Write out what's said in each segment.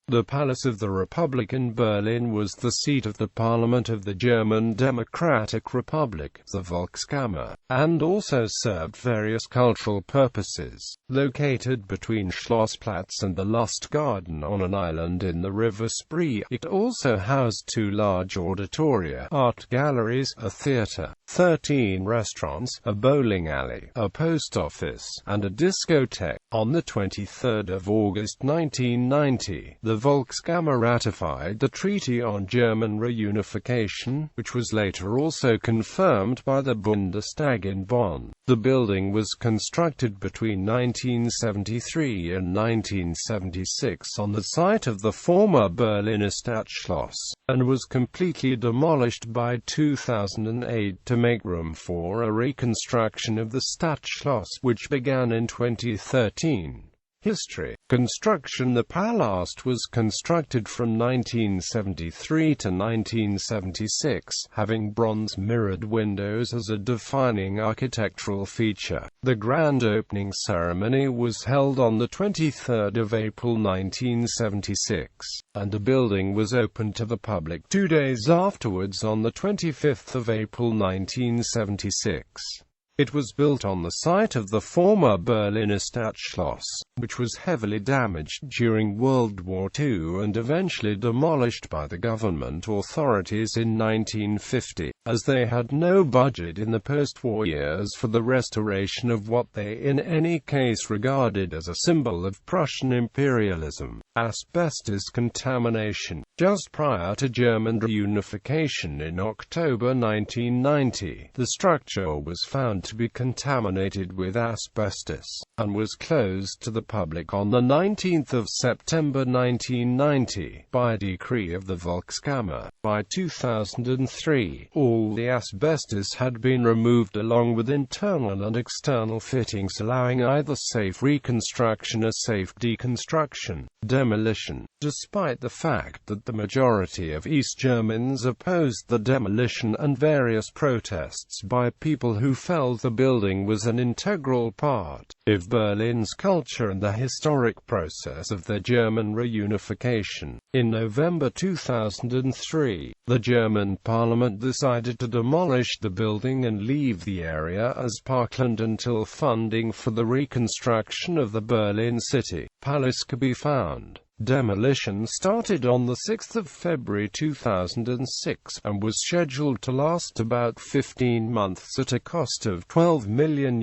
The Palace of the Republic in Berlin was the seat of the Parliament of the German Democratic Republic, the Volkskammer, and also served various cultural purposes. Located between Schlossplatz and the Lustgarten on an island in the River Spree, it also housed 2 large auditoria, art galleries, a theatre, 13 restaurants, a bowling alley, a post office, and a discothèque. On the 23rd of August 1990, the Volkskammer ratified the Treaty on German Reunification, which was later also confirmed by the Bundestag in Bonn. The building was constructed between 1973 and 1976 on the site of the former Berliner Stadtschloss, and was completely demolished by 2008 to make room for a reconstruction of the Stadtschloss, which began in 2013. History. Construction. The palace was constructed from 1973 to 1976, having bronze mirrored windows as a defining architectural feature. The grand opening ceremony was held on the 23rd of April 1976, and the building was opened to the public 2 days afterwards on the 25th of April 1976. It was built on the site of the former Berliner Stadtschloss, which was heavily damaged during World War II and eventually demolished by the government authorities in 1950, as they had no budget in the post-war years for the restoration of what they in any case regarded as a symbol of Prussian imperialism. Asbestos contamination. Just prior to German reunification in October 1990, the structure was found to be contaminated with asbestos, and was closed to the public on the 19th of September 1990, by decree of the Volkskammer. By 2003, all the asbestos had been removed along with internal and external fittings, allowing either safe reconstruction or safe deconstruction. Demolition. Despite the fact that the majority of East Germans opposed the demolition and various protests by people who felt the building was an integral part of Berlin's culture and the historic process of their German reunification, in November 2003, the German parliament decided to demolish the building and leave the area as parkland until funding for the reconstruction of the Berlin City Palace could be found. Demolition started on 6 February 2006, and was scheduled to last about 15 months at a cost of €12 million.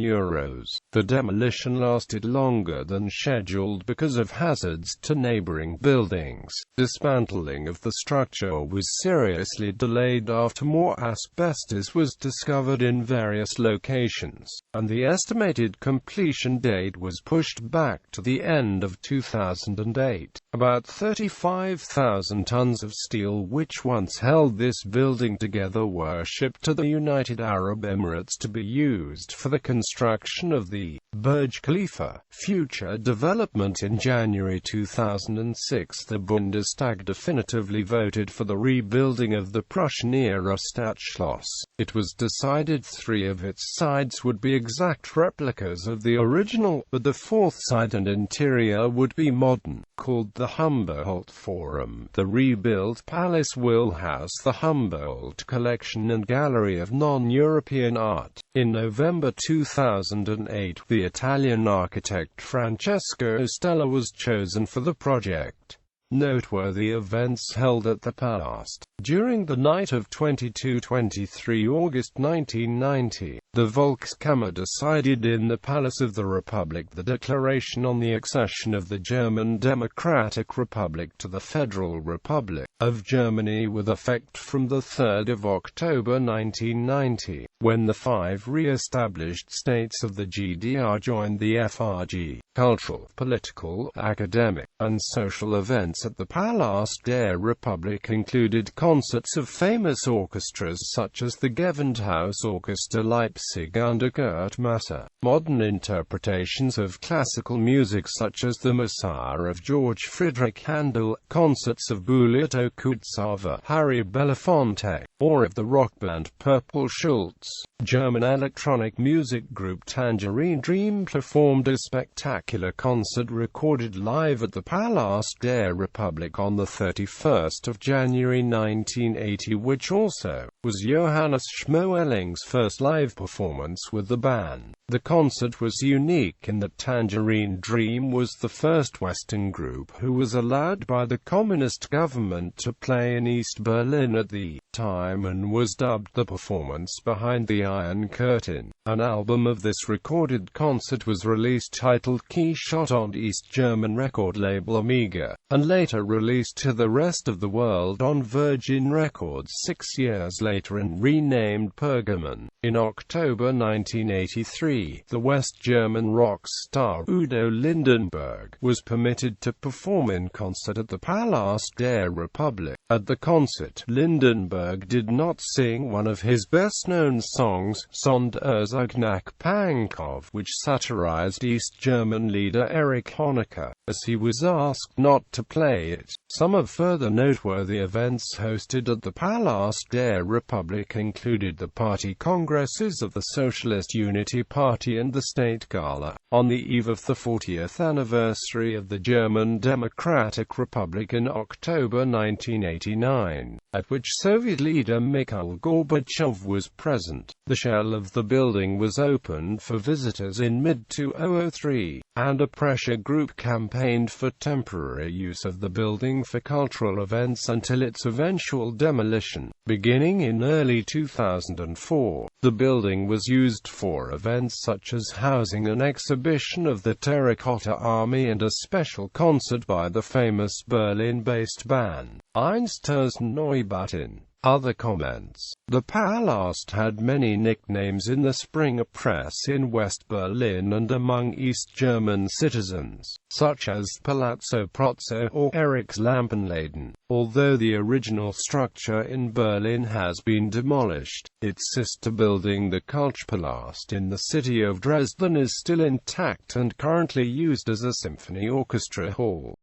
The demolition lasted longer than scheduled because of hazards to neighboring buildings. Dismantling of the structure was seriously delayed after more asbestos was discovered in various locations, and the estimated completion date was pushed back to the end of 2008. About 35,000 tons of steel which once held this building together were shipped to the United Arab Emirates to be used for the construction of the Burj Khalifa. Future development. In January 2006, the Bundestag definitively voted for the rebuilding of the Prussian-era Stadtschloss. It was decided 3 of its sides would be exact replicas of the original, but the 4th side and interior would be modern. Called the Humboldt Forum, the rebuilt palace will house the Humboldt Collection and Gallery of Non-European Art. In November 2008, the Italian architect Francesco Stella was chosen for the project. Noteworthy events held at the palace. During the night of 22-23 August 1990, the Volkskammer decided in the Palace of the Republic the declaration on the accession of the German Democratic Republic to the Federal Republic of Germany with effect from 3 October 1990, when the 5 re-established states of the GDR joined the FRG. Cultural, political, academic, and social events at the Palast der Republik included concerts of famous orchestras such as the Gewandhaus Orchester Leipzig under Kurt Masser, modern interpretations of classical music such as the Messiah of George Friedrich Handel, concerts of Bullet Okudzava, Harry Belafonte, or of the rock band Purple Schultz. German electronic music group Tangerine Dream performed a spectacular concert recorded live at the Palast der Republik on the 31st of January 1980, which also was Johannes Schmoelling's first live performance with the band. The concert was unique in that Tangerine Dream was the first Western group who was allowed by the communist government to play in East Berlin at the time, and was dubbed the performance behind the Iron Curtain. An album of this recorded concert was released titled Key Shot on East German record label Amiga, and later released to the rest of the world on Virgin Records 6 years later and renamed Pergamon. In October 1983, the West German rock star Udo Lindenberg was permitted to perform in concert at the Palast der Republik. At the concert, Lindenberg did not sing one of his best-known songs, Sonderzug nach Pankow, which satirized East German leader Erich Honecker, as he was asked not to play it. Some of further noteworthy events hosted at the Palast der Republik included the party congresses of the Socialist Unity Party and the State Gala, on the eve of the 40th anniversary of the German Democratic Republic in October 1989, at which Soviet leader Mikhail Gorbachev was present. The shell of the building was opened for visitors in mid-2003, and a pressure group campaigned for temporary use of the building for cultural events until its eventual demolition. Beginning in early 2004, the building was used for events such as housing an exhibition of the Terracotta Army and a special concert by the famous Berlin-based band Einstürzende Neubauten. Other comments. The Palast had many nicknames in the Springer press in West Berlin and among East German citizens, such as Palazzo Prozzo or Eric's Lampenladen. Although the original structure in Berlin has been demolished, its sister building, the Kulturpalast in the city of Dresden, is still intact and currently used as a symphony orchestra hall.